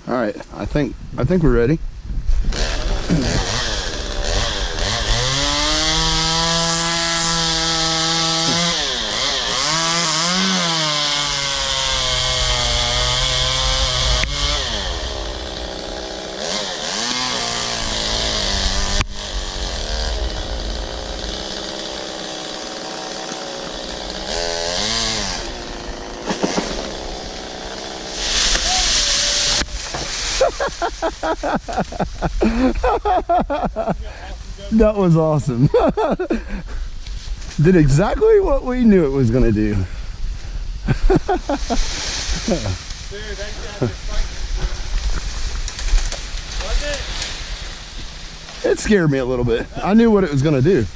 All right, I think we're ready. That was awesome. Did exactly what we knew it was gonna do. It scared me a little bit. I knew what it was gonna do.